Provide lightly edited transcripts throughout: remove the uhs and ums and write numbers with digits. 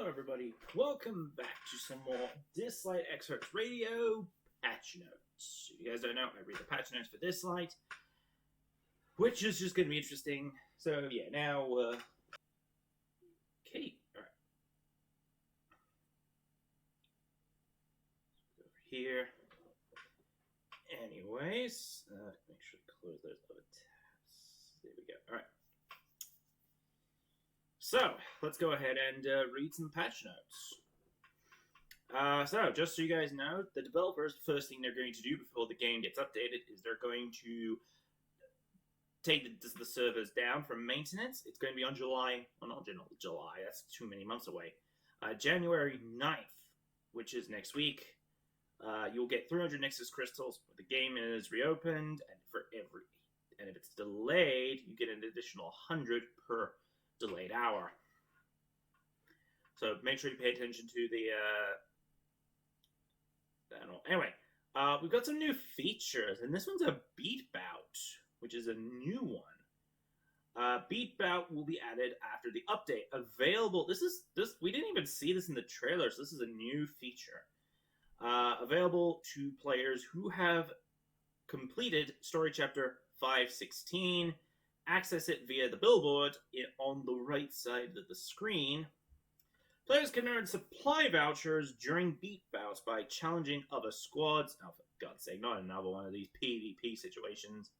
Hello everybody, welcome back to some more Dislyte Excerpts Radio patch notes. If you guys don't know, I read the patch notes for Dislyte, which is just going to be interesting. So yeah, now, Kate, alright. Over here. Anyways, make sure to close those other tabs. There we go, alright. So, let's go ahead and read some patch notes. So, just so you guys know, the developers, the first thing they're going to do before the game gets updated is they're going to take the servers down from maintenance. It's going to be on July, well not July, that's too many months away. January 9th, which is next week. You'll get 300 Nexus Crystals when the game is reopened, and if it's delayed, you get an additional 100 per delayed hour. So make sure you pay attention to the anyway, we've got some new features, and this one's a beat bout, which is a new one. Beat bout will be added after the update. Available. This we didn't even see this in the trailer, so this is a new feature. Available to players who have completed story chapter 516. Access it via the billboard on the right side of the screen. Players can earn supply vouchers during beat bouts by challenging other squads. Oh, for God's sake, not another one of these PvP situations.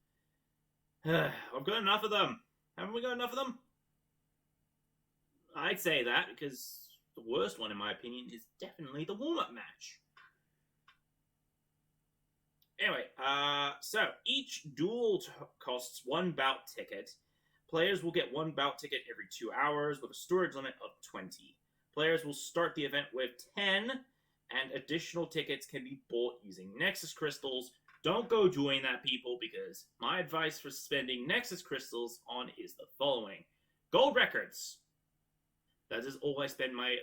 I've got enough of them. Haven't we got enough of them? I'd say that, because the worst one, in my opinion, is definitely the warm-up match. Anyway, so each duel costs 1 bout ticket. Players will get 1 bout ticket every 2 hours with a storage limit of 20. Players will start the event with 10, and additional tickets can be bought using Nexus Crystals. Don't go doing that, people, because my advice for spending Nexus Crystals on is the following. Gold records. That is all I spend my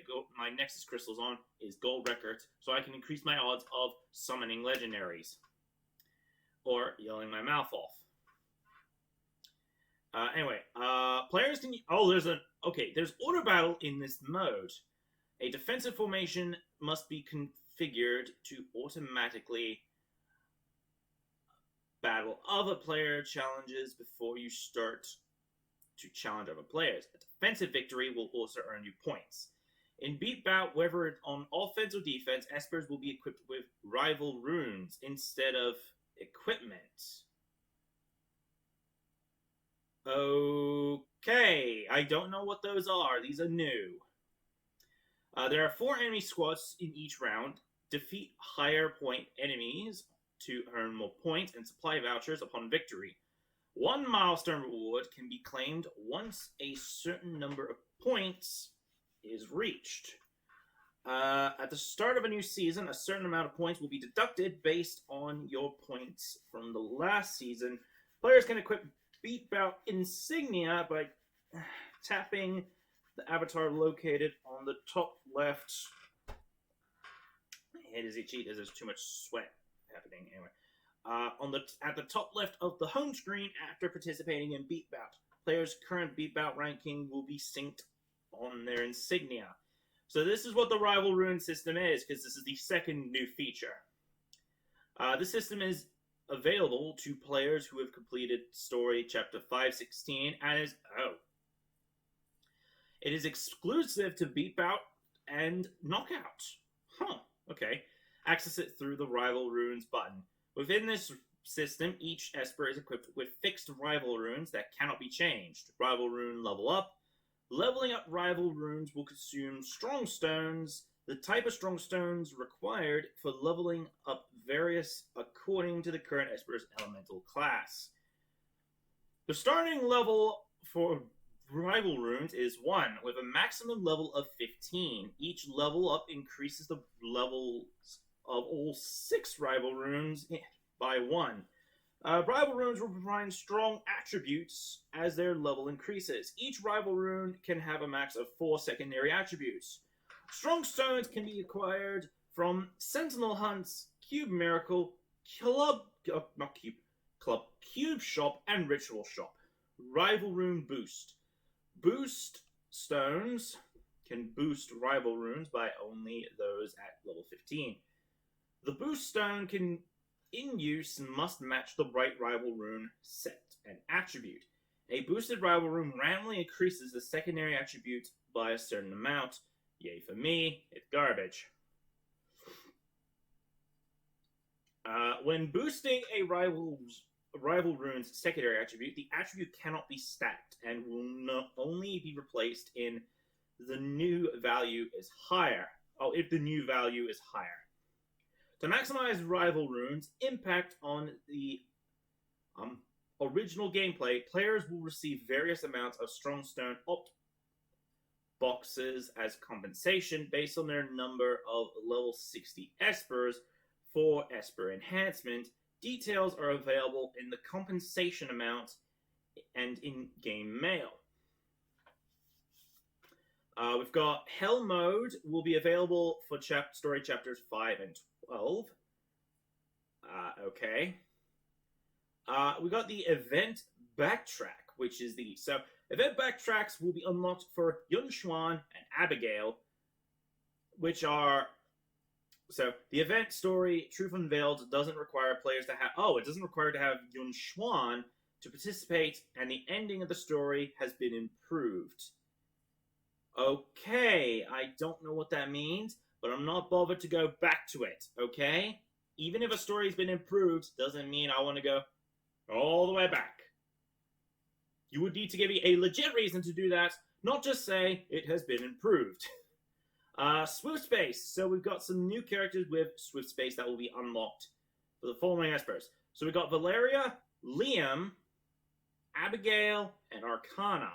Nexus Crystals on, is gold records, so I can increase my odds of summoning legendaries. Or yelling my mouth off. Anyway, players can... Oh, there's auto battle in this mode. A defensive formation must be configured to automatically battle other player challenges before you start to challenge other players. A defensive victory will also earn you points. In beat bout, whether on offense or defense, espers will be equipped with rival runes instead of equipment. Okay, I don't know what those are. These are new. There are 4 enemy squads in each round. Defeat higher point enemies to earn more points and supply vouchers upon victory. 1 milestone reward can be claimed once a certain number of points is reached. At the start of a new season, a certain amount of points will be deducted based on your points from the last season. Players can equip Beat Bout insignia by tapping the avatar located on the top left. It is itchy, there's too much sweat happening anyway. At the top left of the home screen after participating in Beat Bout. Players' current Beat Bout ranking will be synced on their insignia. So this is what the rival rune system is, because this is the second new feature. This system is available to players who have completed story chapter 516 and it is exclusive to Beat Bout and Knockout. Huh, okay. Access it through the rival runes button. Within this system, each Esper is equipped with fixed rival runes that cannot be changed. Rival rune level up. Leveling up rival runes will consume strong stones. The type of strong stones required for leveling up varies according to the current Esper's elemental class. The starting level for rival runes is 1, with a maximum level of 15. Each level up increases the levels of all 6 rival runes by 1. Rival runes will provide strong attributes as their level increases. Each rival rune can have a max of 4 secondary attributes. Strong stones can be acquired from Sentinel Hunts, Cube Miracle, Cube Shop, and Ritual Shop. Rival Rune Boost. Boost stones can boost rival runes by only those at level 15. The boost stone can in use must match the right rival rune set and attribute. A boosted rival rune randomly increases the secondary attribute by a certain amount. Yay for me, it's garbage. When boosting a rival rune's secondary attribute, the attribute cannot be stacked and will only be replaced in the new value is higher. Oh, if the new value is higher. To maximize rival runes' impact on the original gameplay, players will receive various amounts of strong stone opt boxes as compensation based on their number of level 60 espers for esper enhancement. Details are available in the compensation amount and in-game mail. We've got Hell Mode will be available for story chapters 5 and 12. Okay. We got the Event Backtrack, which is so Event Backtracks will be unlocked for Yunshuan and Abigail, which are... So, the event story, Truth Unveiled, doesn't require players to have... Oh, it doesn't require to have Yunshuan to participate, and the ending of the story has been improved. Okay, I don't know what that means, but I'm not bothered to go back to it, okay? Even if a story's been improved, doesn't mean I want to go all the way back. You would need to give me a legit reason to do that, not just say it has been improved. Swift Space. So we've got some new characters with Swift Space that will be unlocked for the following espers. So we've got Valeria, Liam, Abigail, and Arcana.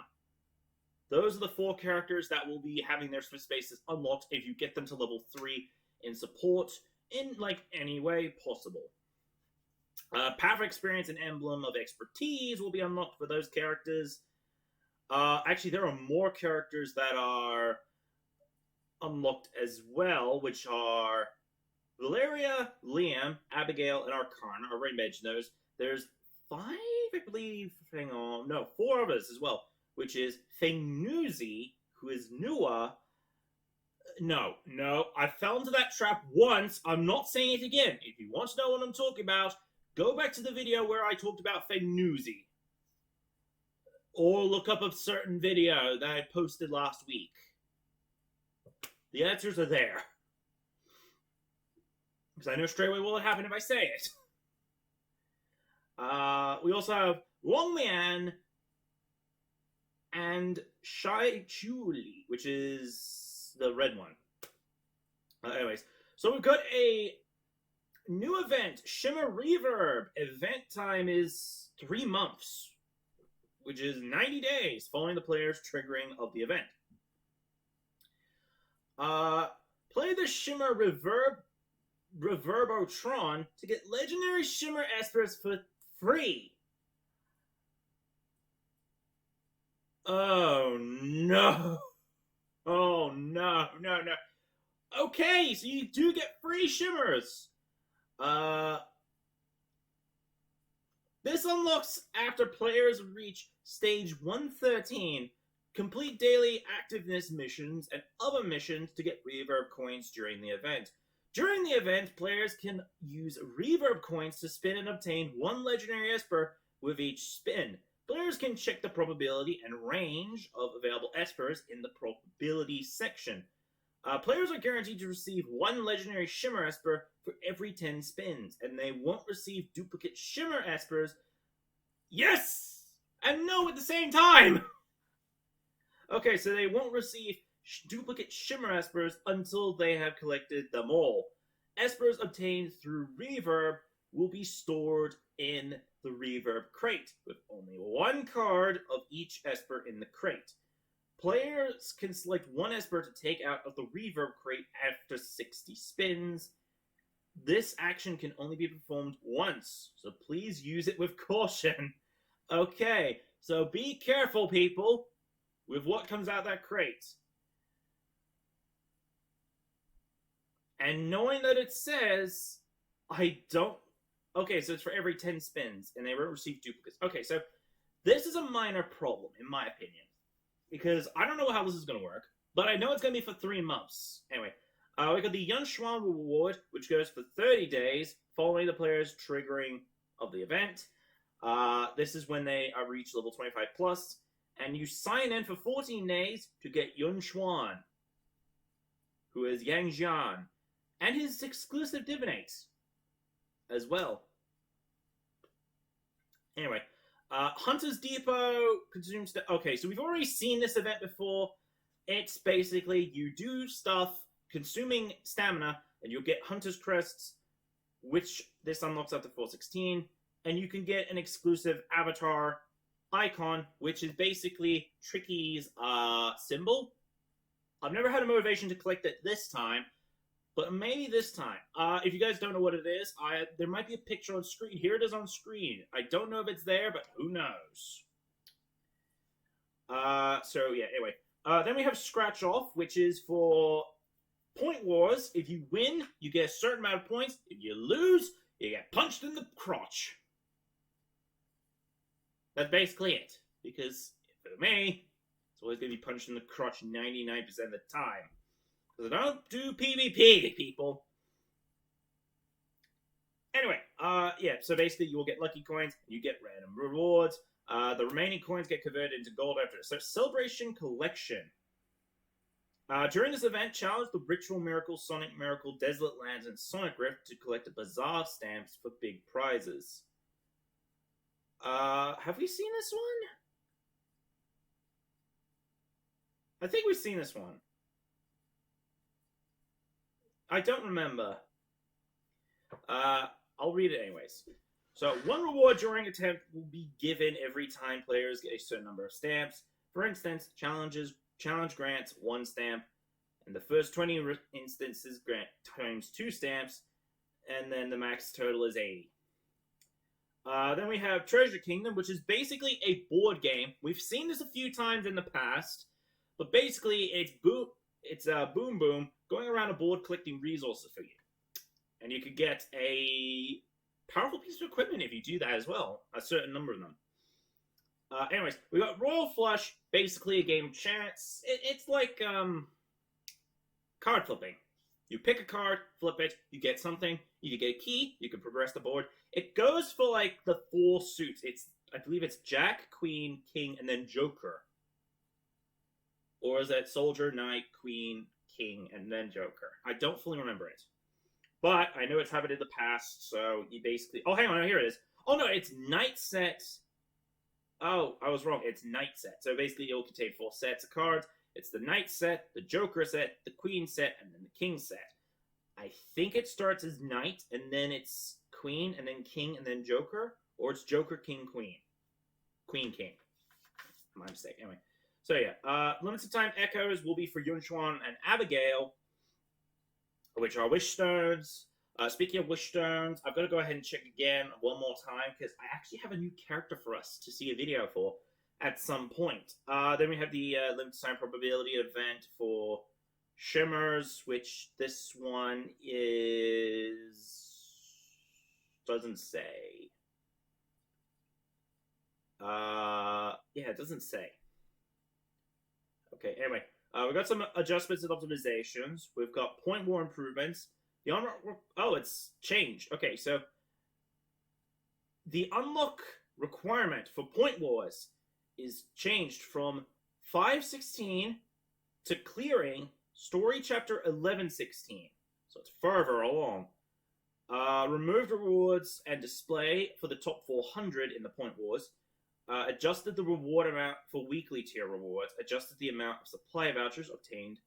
Those are the 4 characters that will be having their Swift Spaces unlocked if you get them to level 3 in support in, like, any way possible. Path of Experience and Emblem of Expertise will be unlocked for those characters. Actually, there are more characters that are unlocked as well, which are Valeria, Liam, Abigail, and Arcana. I already mentioned those. There's 5, I believe. Hang on. No, 4 others as well, which is Fengnuzi, who is Nua. No, I fell into that trap once. I'm not saying it again. If you want to know what I'm talking about, go back to the video where I talked about Fengnuzi. Or look up a certain video that I posted last week. The answers are there. Because I know straight away what will happen if I say it. We also have Wang Lian and Shai Chuli, which is the red one. Anyways, so we've got a new event, Shimmer Reverb. Event time is 3 months, which is 90 days following the player's triggering of the event. Play the Shimmer Reverbotron to get legendary Shimmer Espers for free. Oh no. Oh no. Okay, so you do get free Shimmers. This unlocks after players reach stage 113. Complete daily activeness missions and other missions to get reverb coins during the event. During the event, players can use reverb coins to spin and obtain 1 legendary Esper with each spin. Players can check the probability and range of available Espers in the probability section. Players are guaranteed to receive 1 legendary Shimmer Esper for every 10 spins, and they won't receive duplicate Shimmer Espers. Yes! And no at the same time! Okay, so they won't receive duplicate Shimmer Espers until they have collected them all. Espers obtained through Reverb will be stored in the Reverb crate, with only 1 card of each Esper in the crate. Players can select 1 Esper to take out of the Reverb crate after 60 spins. This action can only be performed once, so please use it with caution. Okay, so be careful, people, with what comes out that crate. And knowing that it says, okay, so it's for every 10 spins, and they won't receive duplicates. Okay, so this is a minor problem, in my opinion, because I don't know how this is going to work. but I know it's going to be for 3 months. Anyway, we got the Yunchuan reward, which goes for 30 days following the player's triggering of the event. This is when they reach level 25 plus, and you sign in for 14 days to get Yunchuan, who is Yang Jian, and his exclusive divinate as well. Anyway, Hunter's Depot consumes... Okay, so we've already seen this event before. It's basically you do stuff consuming stamina, and you'll get Hunter's Crests, which this unlocks up to 416, and you can get an exclusive avatar icon, which is basically Tricky's symbol. I've never had a motivation to collect it this time, but maybe this time. If you guys don't know what it is, there might be a picture on screen. Here it is on screen. I don't know if it's there, but who knows? So yeah, anyway. Then we have Scratch Off, which is for Point Wars. If you win, you get a certain amount of points. If you lose, you get punched in the crotch. That's basically it. Because, for me, it's always going to be punched in the crotch 99% of the time. Because I don't do PvP, people. Anyway, yeah, so basically you will get lucky coins, you get random rewards. The remaining coins get converted into gold after it. So, Celebration Collection. During this event, challenge the Ritual Miracle, Sonic Miracle, Desolate Lands, and Sonic Rift to collect the Bazaar stamps for big prizes. Have we seen this one? I think we've seen this one. I don't remember. I'll read it anyways. So, one reward during attempt will be given every time players get a certain number of stamps. For instance, challenge grants 1 stamp, and the first 20 instances grant times 2 stamps, and then the max total is 80. Then we have Treasure Kingdom, which is basically a board game. We've seen this a few times in the past, but basically it's Boom Boom going around a board collecting resources for you. And you could get a powerful piece of equipment if you do that as well, a certain number of them. Anyways, we got Royal Flush, basically a game of chance. It's like card flipping. You pick a card, flip it, you get something, you can get a key, you can progress the board. It goes for like the 4 suits. I believe it's Jack, Queen, King, and then Joker. Or is that Soldier, Knight, Queen, King, and then Joker? I don't fully remember it. But I know it's happened in the past, so you basically... Oh, hang on, here it is. Oh, no, it's Knight set. Oh, I was wrong. It's Knight set. So basically, it'll contain 4 sets of cards. It's the Knight set, the Joker set, the Queen set, and then the King set. I think it starts as Knight, and then it's Queen, and then King, and then Joker. Or it's Joker, King, Queen. Queen, King. My mistake. Anyway. So yeah, limited time echoes will be for Yunchuan and Abigail, which are Wish Stones. Speaking of Wish Stones, I've got to go ahead and check again one more time, because I actually have a new character for us to see a video for at some point. Then we have the limited time probability event for Shimmers, which this one doesn't say. Yeah, it doesn't say. Okay, anyway, we've got some adjustments and optimizations. We've got point war improvements. The it's changed. Okay, so the unlock requirement for Point Wars is changed from 516 to clearing story chapter 1116. So it's further along. Removed rewards and display for the top 400 in the Point Wars. Adjusted the reward amount for weekly tier rewards. Adjusted the amount of supply vouchers obtained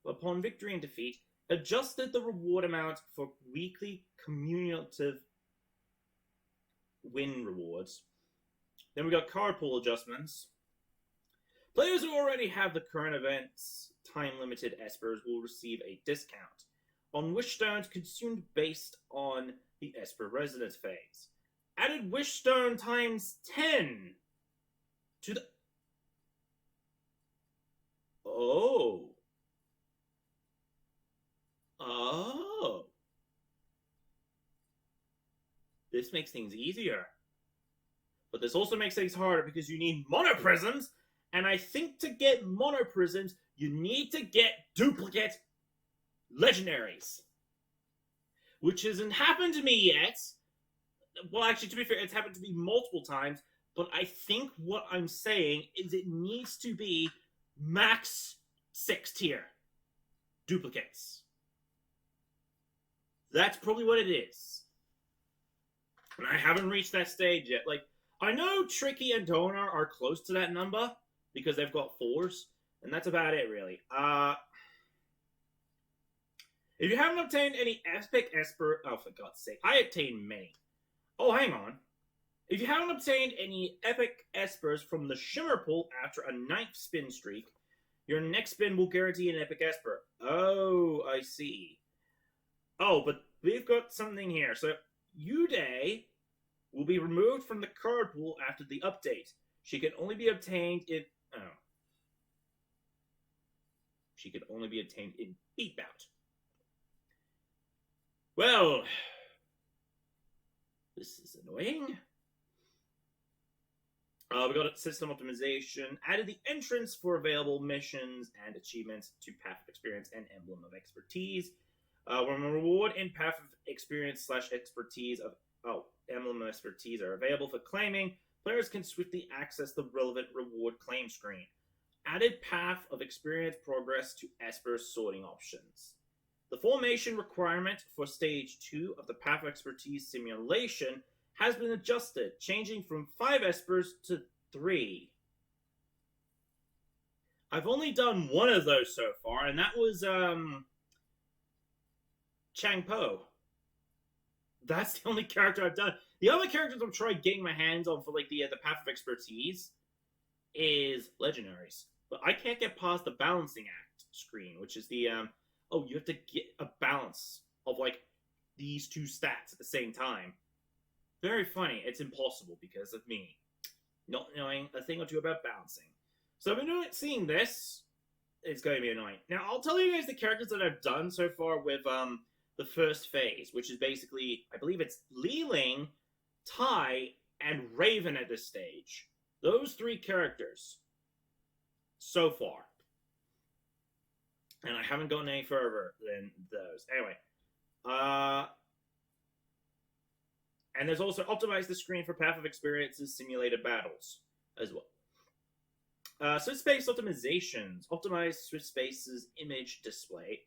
upon victory and defeat. Adjusted the reward amount for weekly cumulative win rewards. Then we got card pool adjustments. Players who already have the current event's time-limited Espers will receive a discount on Wish Stones consumed based on the Esper Residence phase. Added Wish Stone times 10 to the... Oh. This makes things easier. But this also makes things harder because you need Mono Prisms, and I think to get Mono Prisms, you need to get duplicate legendaries. Which hasn't happened to me yet. Well, actually, to be fair, it's happened to me multiple times. But I think what I'm saying is it needs to be max 6 tier duplicates. That's probably what it is. And I haven't reached that stage yet. Like, I know Tricky and Donar are close to that number because they've got 4s, and that's about it, really. If you haven't obtained any epic Esper... Oh, for God's sake. I obtained many. Oh, hang on. If you haven't obtained any epic Espers from the Shimmer Pool after a 9th spin streak, your next spin will guarantee an epic Esper. Oh, I see. Oh, but we've got something here. So, Yude will be removed from the card pool after the update. She can only be obtained in... Oh. She can only be obtained in Beat Bout. Well, this is annoying. We got system optimization, added the entrance for available missions and achievements to Path of Experience and Emblem of Expertise. When a reward in Path of Experience / Expertise of Emblem of Expertise are available for claiming, players can swiftly access the relevant reward claim screen. Added Path of Experience progress to Esper sorting options. The formation requirement for Stage 2 of the Path of Expertise simulation has been adjusted, changing from 5 Espers to 3. I've only done one of those so far, and that was, Changpo. That's the only character I've done. The other characters I'm trying getting my hands on for, like, the Path of Expertise is Legendaries. But I can't get past the Balancing Act screen, which is the, you have to get a balance of, like, these 2 stats at the same time. Very funny. It's impossible because of me not knowing a thing or two about balancing. So I've been seeing this. It's going to be annoying. Now, I'll tell you guys the characters that I've done so far with the first phase, which is basically, I believe it's Leeling, Tai, and Raven at this stage. Those 3 characters so far. And I haven't gone any further than those. Anyway. And there's also optimized the screen for Path of Experience's simulated battles as well. Swift Space optimizations. Optimize Swift Space's image display.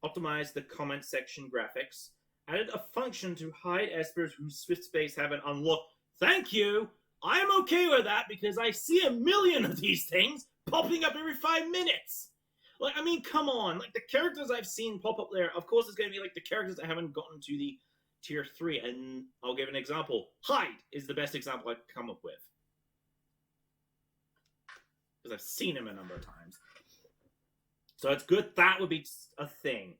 Optimize the comment section graphics. Added a function to hide Espers whose Swift Space haven't unlocked. Thank you! I'm okay with that because I see a million of these things popping up every 5 minutes. Like, I mean, come on. Like, the characters I've seen pop up there, of course it's going to be, like, the characters that haven't gotten to the Tier 3. And I'll give an example. Hyde is the best example I can come up with. Because I've seen him a number of times. So it's good that would be a thing.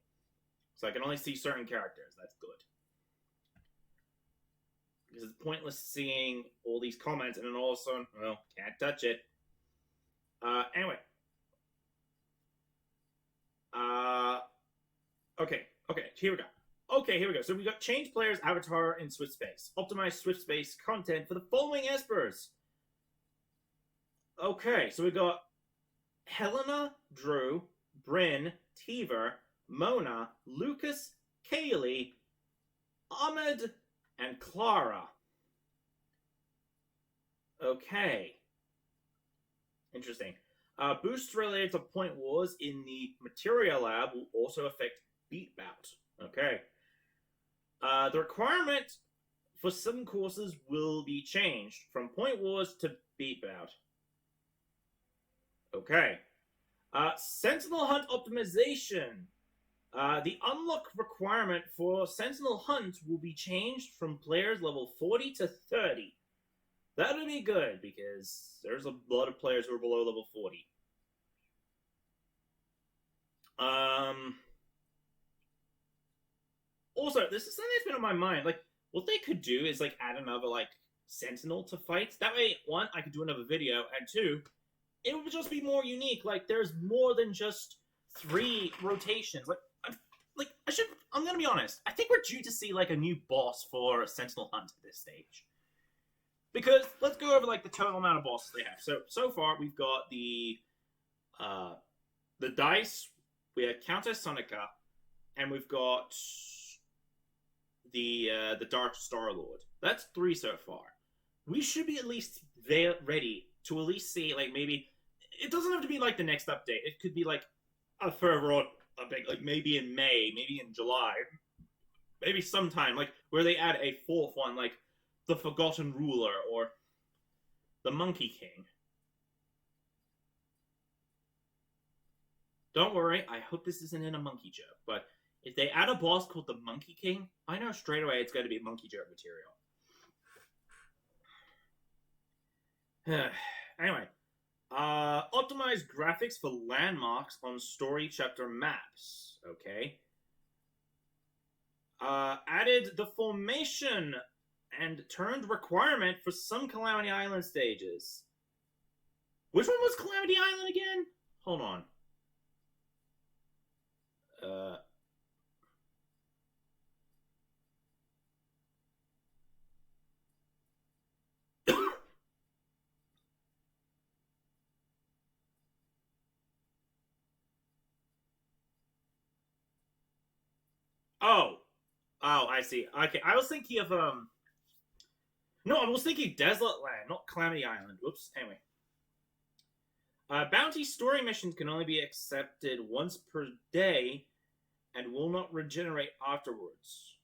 So I can only see certain characters. That's good. Because it's pointless seeing all these comments and then all of a sudden, well, can't touch it. Anyway. Okay, here we go. So we got change player's avatar in Swift Space. Optimize Swift Space content for the following Espers. Okay, so we got Helena, Drew, Bryn, Tever, Mona, Lucas, Kaylee, Ahmed, and Clara. Okay. Interesting. Boosts related to Point Wars in the Materia Lab will also affect Beat Bout. Okay. The requirement for some courses will be changed from Point Wars to Beat Bout. Okay. Sentinel Hunt optimization. The unlock requirement for Sentinel Hunt will be changed from players level 40 to 30. That'll be good, because there's a lot of players who are below level 40. Also, this is something that's been on my mind. Like, what they could do is, like, add another, like, Sentinel to fights. That way, 1, I could do another video, and 2, it would just be more unique. Like, there's more than just 3 rotations. I'm gonna be honest. I think we're due to see, like, a new boss for Sentinel Hunt at this stage. Because, let's go over, like, the total amount of bosses they have. So far, we've got the The dice, we have Countess Sonica, and we've got the Dark Star Lord. That's 3 so far. We should be at least there ready to at least see, like, maybe it doesn't have to be like the next update. It could be like a further on update, like maybe in May, maybe in July, maybe sometime, like where they add a 4th one, like the Forgotten Ruler or the Monkey King. Don't worry, I hope this isn't in a monkey joke, but if they add a boss called the Monkey King, I know straight away it's going to be monkey joke material. Anyway, optimized graphics for landmarks on story chapter maps. Okay. Added the formation and turned requirement for some Calamity Island stages. Which one was Calamity Island again? Hold on. Oh, I see. Okay, I was thinking of No, I was thinking Dislyte Land, not Calamity Island. Whoops. Anyway, bounty story missions can only be accepted once per day, and will not regenerate afterwards.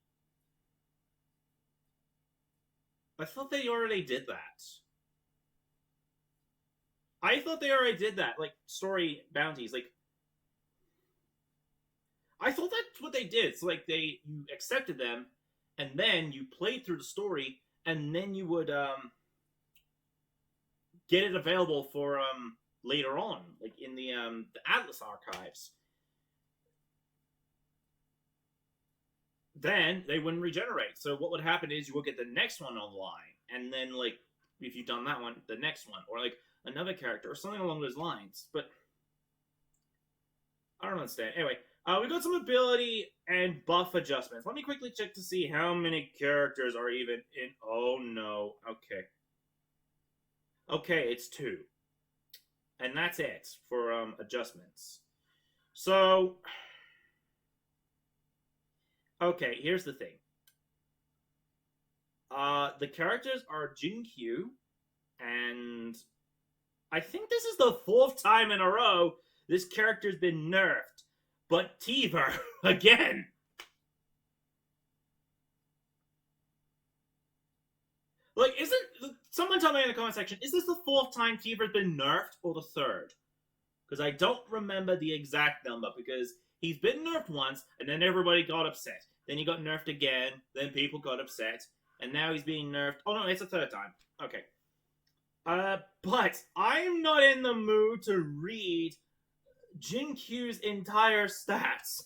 I thought they already did that. Like story bounties, like. I thought that's what they did. So, like, you accepted them, and then you played through the story, and then you would get it available for later on, like in the Atlas archives. Then they wouldn't regenerate. So what would happen is you would get the next one online, and then, like, if you've done that one, the next one, or like another character, or something along those lines. But I don't understand. Anyway. We got some ability and buff adjustments. Let me quickly check to see how many characters are even in. Oh no. Okay. Okay, it's 2. And that's it for adjustments. So. Okay, here's the thing. The characters are Jinkyu, and I think this is the 4th time in a row this character's been nerfed. But Tiver, again! Like, someone tell me in the comment section, is this the 4th time Tiver's been nerfed, or the 3rd? Because I don't remember the exact number, because he's been nerfed once, and then everybody got upset. Then he got nerfed again, then people got upset, and now he's being nerfed. Oh no, it's the 3rd time. Okay. But I'm not in the mood to read Jinkyu's entire stats.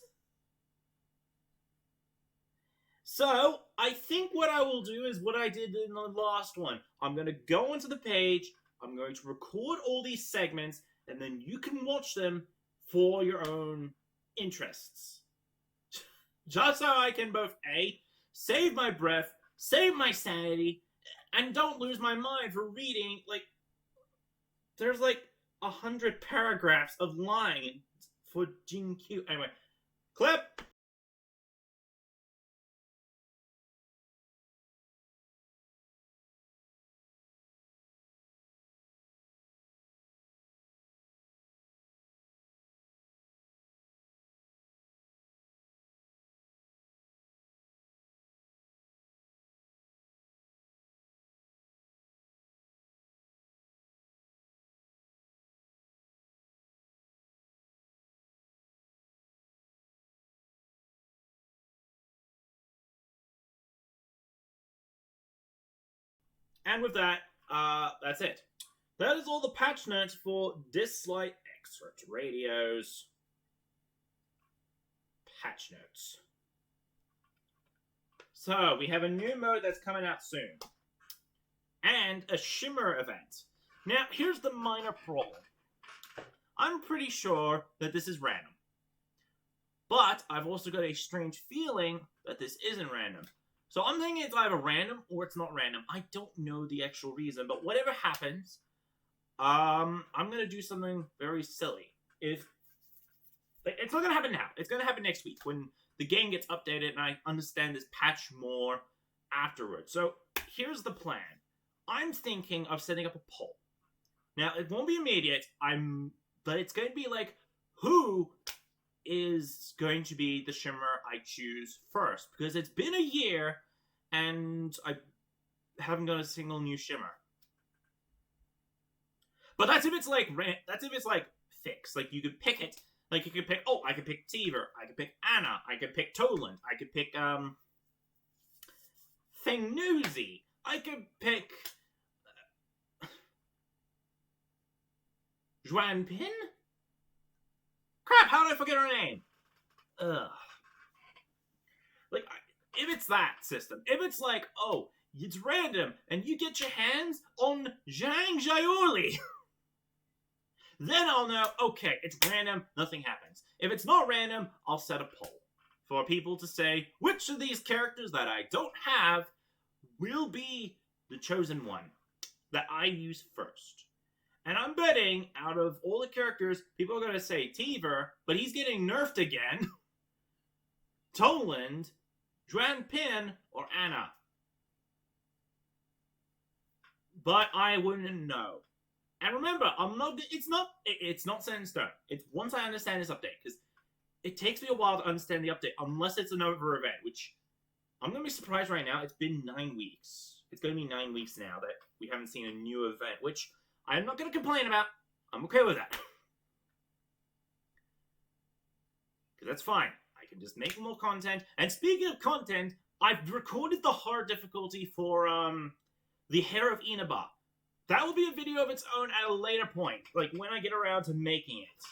So, I think what I will do is what I did in the last one. I'm going to go onto the page, I'm going to record all these segments, and then you can watch them for your own interests. Just so I can both A, save my breath, save my sanity, and don't lose my mind for reading, like, there's like 100 paragraphs of lying for Jinkyu. Anyway, clip! And with that, that's it. That is all the patch notes for Dislyte Excerpt Radio's patch notes. So, we have a new mode that's coming out soon. And a Shimmer event. Now, here's the minor problem. I'm pretty sure that this is random. But I've also got a strange feeling that this isn't random. So I'm thinking it's either random or it's not random. I don't know the actual reason, but whatever happens, I'm going to do something very silly. if it's not gonna happen now. It's gonna happen next week when the game gets updated and I understand this patch more afterwards. So here's the plan. I'm thinking of setting up a poll. Now it won't be immediate. But it's going to be like, who is going to be the shimmer I choose first? Because it's been a year and I haven't got a single new shimmer. But that's if it's like fixed. Like you could pick it. Like you could pick. Oh, I could pick Teever. I could pick Anna. I could pick Toland. I could pick Fingnuzi. I could pick Juan Pin. Crap! How did I forget her name? Ugh. Like if it's that system, if it's like, oh, it's random and you get your hands on Zhang Jiaoli. Then I'll know, okay, it's random, nothing happens. If it's not random, I'll set a poll for people to say which of these characters that I don't have will be the chosen one that I use first. And I'm betting out of all the characters, people are going to say Teever, but he's getting nerfed again, Toland, Juan Pin, or Anna. But I wouldn't know. And remember, it's not set in stone. It's once I understand this update, because it takes me a while to understand the update, unless it's another event, which I'm going to be surprised right now. It's been 9 weeks. It's going to be 9 weeks now that we haven't seen a new event, which I'm not going to complain about. I'm okay with that. Because that's fine. I can just make more content. And speaking of content, I've recorded the hard difficulty for the Hair of Inaba. That will be a video of its own at a later point, like when I get around to making it.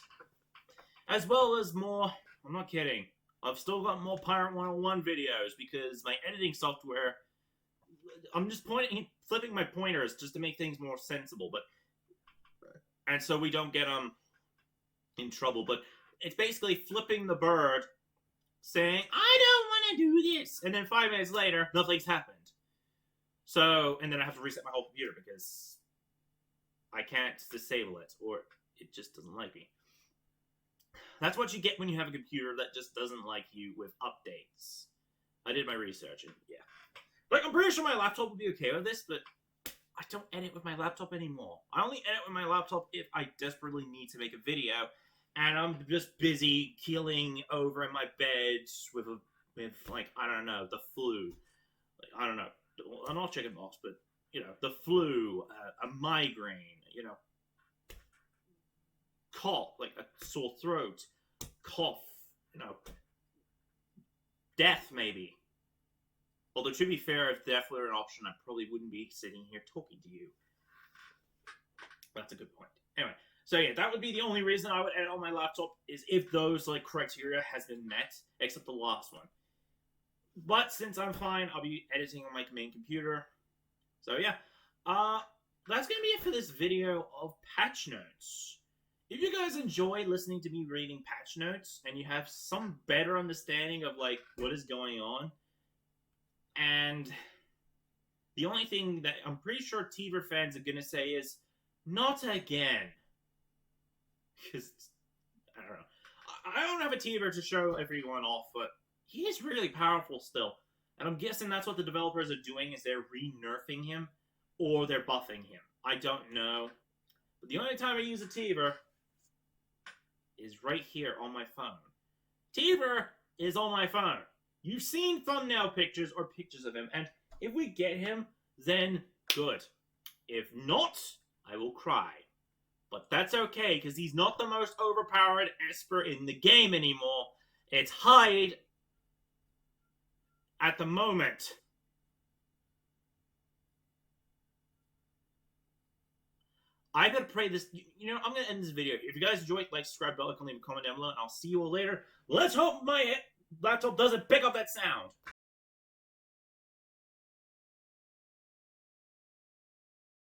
As well as more, I'm not kidding, I've still got more Pirate 101 videos because my editing software, I'm just flipping my pointers just to make things more sensible, and so we don't get in trouble, but it's basically flipping the bird, saying, I don't want to do this, and then 5 minutes later, nothing's happened. So, and then I have to reset my whole computer because I can't disable it, or it just doesn't like me. That's what you get when you have a computer that just doesn't like you with updates. I did my research, and yeah. Like, I'm pretty sure my laptop will be okay with this, but I don't edit with my laptop anymore. I only edit with my laptop if I desperately need to make a video, and I'm just busy keeling over in my bed with like, I don't know, the flu. Like, I don't know. Not chicken pox, but, you know, the flu, a migraine, you know, cough, like a sore throat, cough, you know, death maybe. Although, to be fair, if death were an option, I probably wouldn't be sitting here talking to you. That's a good point. Anyway, so yeah, that would be the only reason I would edit on my laptop, is if those, like, criteria has been met, except the last one. But since I'm fine, I'll be editing on my main computer. So yeah, that's going to be it for this video of patch notes. If you guys enjoy listening to me reading patch notes, and you have some better understanding of, like, what is going on, and the only thing that I'm pretty sure Teever fans are going to say is, not again. Because, I don't know. I don't have a Teever to show everyone off, but he is really powerful still. And I'm guessing that's what the developers are doing, is they're re-nerfing him, or they're buffing him. I don't know. But the only time I use a Teever is right here on my phone. Teever is on my phone. You've seen thumbnail pictures or pictures of him, and if we get him, then good. If not, I will cry. But that's okay, because he's not the most overpowered Esper in the game anymore. It's Hyde at the moment. I gotta pray this. You know, I'm gonna end this video. If you guys enjoyed, like, subscribe, bell icon, leave a comment down below, and I'll see you all later. Let's hope my laptop doesn't pick up that sound.